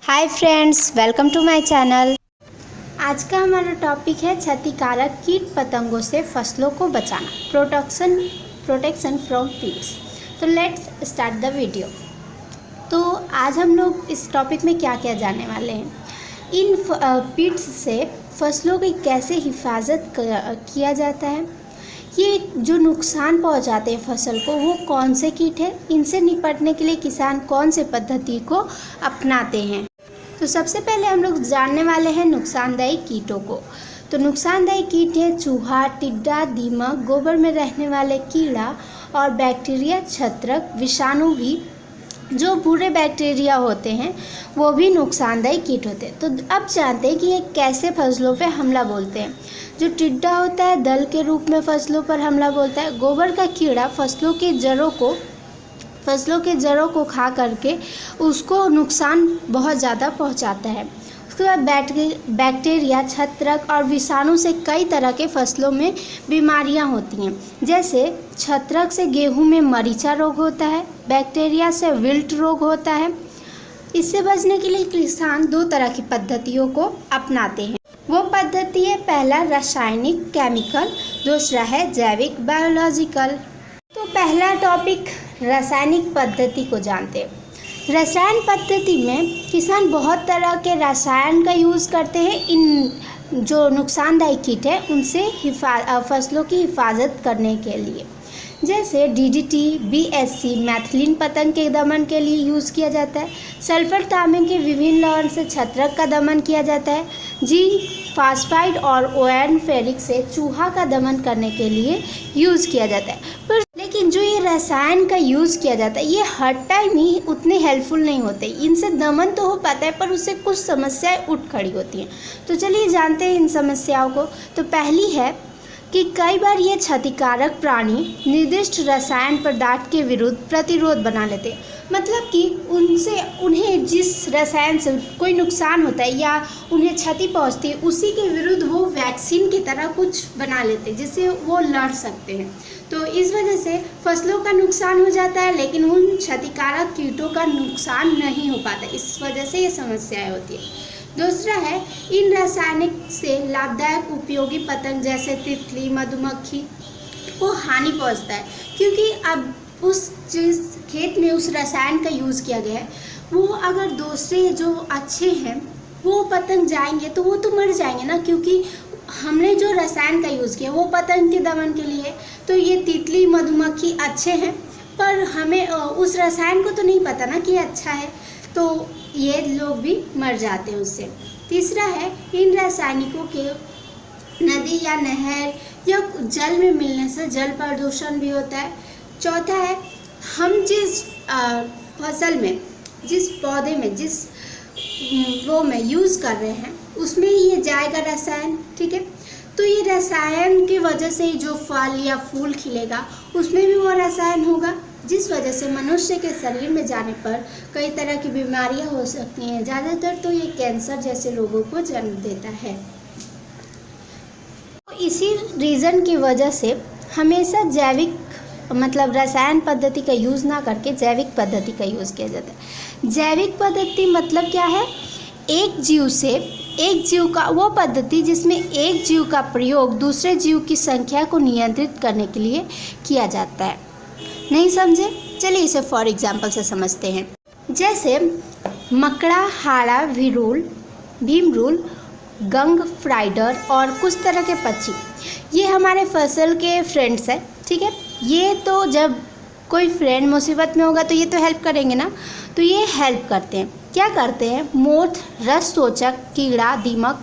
Hi friends, welcome to my channel. आज का हमारा टॉपिक है क्षतिकारक कीट पतंगों से फसलों को बचाना, प्रोटेक्शन फ्रॉम पीट्स। तो लेट्स स्टार्ट द वीडियो। तो आज हम लोग इस टॉपिक में क्या क्या जानने वाले हैं। इन पीट्स से फसलों की कैसे हिफाजत किया जाता है, ये जो नुकसान पहुंचाते हैं फसल को वो कौन से कीट हैं, इनसे निपटने के लिए किसान कौन से पद्धति को अपनाते हैं। तो सबसे पहले हम लोग जानने वाले हैं नुकसानदायी कीटों को। तो नुकसानदायी कीट है चूहा, टिड्डा, दीमक, गोबर में रहने वाले कीड़ा और बैक्टीरिया, छत्रक, विषाणु भी जो बुरे बैक्टीरिया होते हैं वो भी नुकसानदायी कीट होते हैं। तो अब जानते हैं कि ये कैसे फसलों पे हमला बोलते हैं। जो टिड्डा होता है दल के रूप में फसलों पर हमला बोलता है। गोबर का कीड़ा फसलों के जड़ों को खा करके उसको नुकसान बहुत ज़्यादा पहुंचाता है। उसके बाद बैक्टीरिया, छत्रक और विषाणु से कई तरह के फसलों में बीमारियां होती हैं। जैसे छत्रक से गेहूं में मरीचा रोग होता है, बैक्टीरिया से विल्ट रोग होता है। इससे बचने के लिए किसान दो तरह की पद्धतियों को अपनाते हैं। वो पद्धति है, पहला रासायनिक केमिकल, दूसरा है जैविक बायोलॉजिकल। तो पहला टॉपिक रासायनिक पद्धति को जानते हैं। रसायन पद्धति में किसान बहुत तरह के रसायन का यूज़ करते हैं। इन जो नुकसानदायी कीट है उनसे फसलों की हिफाजत करने के लिए, जैसे DDT, BSC मैथिलीन पतंग के दमन के लिए यूज़ किया जाता है। सल्फर तांबे के विभिन्न लवण से छत्रक का दमन किया जाता है। जिंक फास्फाइड और ओएन फेरिक से चूहा का दमन करने के लिए यूज़ किया जाता है। लेकिन जो ये रसायन का यूज़ किया जाता है ये हर टाइम ही उतने हेल्पफुल नहीं होते। इनसे दमन तो हो पाता है पर उससे कुछ समस्याएं उठ खड़ी होती हैं। तो चलिए जानते हैं इन समस्याओं को। तो पहली है कि कई बार ये क्षतिकारक प्राणी निर्दिष्ट रसायन पदार्थ के विरुद्ध प्रतिरोध बना लेते हैं। मतलब कि उन्हें जिस रसायन से कोई नुकसान होता है या उन्हें क्षति पहुंचती है उसी के विरुद्ध वो वैक्सीन की तरह कुछ बना लेते हैं जिससे वो लड़ सकते हैं। तो इस वजह से फसलों का नुकसान हो जाता है लेकिन उन क्षतिकारक कीटों का नुकसान नहीं हो पाता। इस वजह से ये समस्याएं होती है। दूसरा है, इन रासायनिक से लाभदायक उपयोगी पतंग जैसे तितली, मधुमक्खी को हानि पहुंचता है, क्योंकि अब जिस खेत में उस रसायन का यूज़ किया गया है वो अगर दूसरे जो अच्छे हैं वो पतंग जाएंगे तो वो तो मर जाएंगे ना, क्योंकि हमने जो रसायन का यूज़ किया वो पतंग के दमन के लिए। तो ये तितली, मधुमक्खी अच्छे हैं पर हमें उस रसायन को तो नहीं पता ना कि अच्छा है, तो ये लोग भी मर जाते हैं उससे। तीसरा है, इन रासायनिकों के नदी या नहर या जल में मिलने से जल प्रदूषण भी होता है। चौथा है, हम जिस फसल में, जिस पौधे में, जिस वो में यूज़ कर रहे हैं उसमें ये जाएगा रसायन, ठीक है। तो ये रसायन की वजह से जो फल या फूल खिलेगा उसमें भी वो रसायन होगा, जिस वजह से मनुष्य के शरीर में जाने पर कई तरह की बीमारियां हो सकती हैं। ज़्यादातर तो ये कैंसर जैसे रोगों को जन्म देता है। तो इसी रीज़न की वजह से हमेशा जैविक मतलब रसायन पद्धति का यूज़ ना करके जैविक पद्धति का यूज़ किया जाता है। जैविक पद्धति मतलब क्या है? एक जीव का वो पद्धति जिसमें एक जीव का प्रयोग दूसरे जीव की संख्या को नियंत्रित करने के लिए किया जाता है। नहीं समझे? चलिए इसे फॉर एग्जाम्पल से समझते हैं। जैसे मकड़ा, हाड़ा, भीमरूल, गंग, फ्राइडर और कुछ तरह के पक्षी, ये हमारे फसल के फ्रेंड्स हैं, ठीक है। ये तो जब कोई फ्रेंड मुसीबत में होगा तो ये तो हेल्प करेंगे ना, तो ये हेल्प करते हैं। क्या करते हैं? मोथ, रस सोचक, कीड़ा, दीमक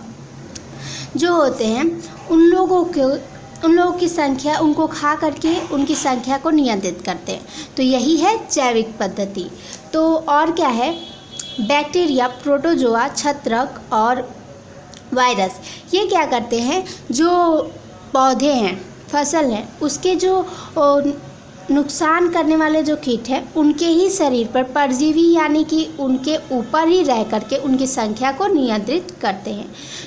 जो होते हैं उन लोगों की संख्या, उनको खा करके उनकी संख्या को नियंत्रित करते हैं। तो यही है जैविक पद्धति। तो और क्या है? बैक्टीरिया, प्रोटोजोआ, छत्रक और वायरस, ये क्या करते हैं? जो पौधे हैं, फसल हैं, उसके जो नुकसान करने वाले जो कीट हैं उनके ही शरीर पर परजीवी यानी कि उनके ऊपर ही रह करके उनकी संख्या को नियंत्रित करते हैं।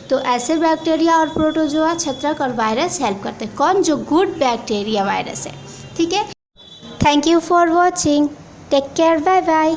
तो ऐसे बैक्टीरिया और प्रोटोजोआ, छत्रक और वायरस हेल्प करते हैं। कौन? जो गुड बैक्टीरिया वायरस है, ठीक है। Thank you for watching, take care, bye bye.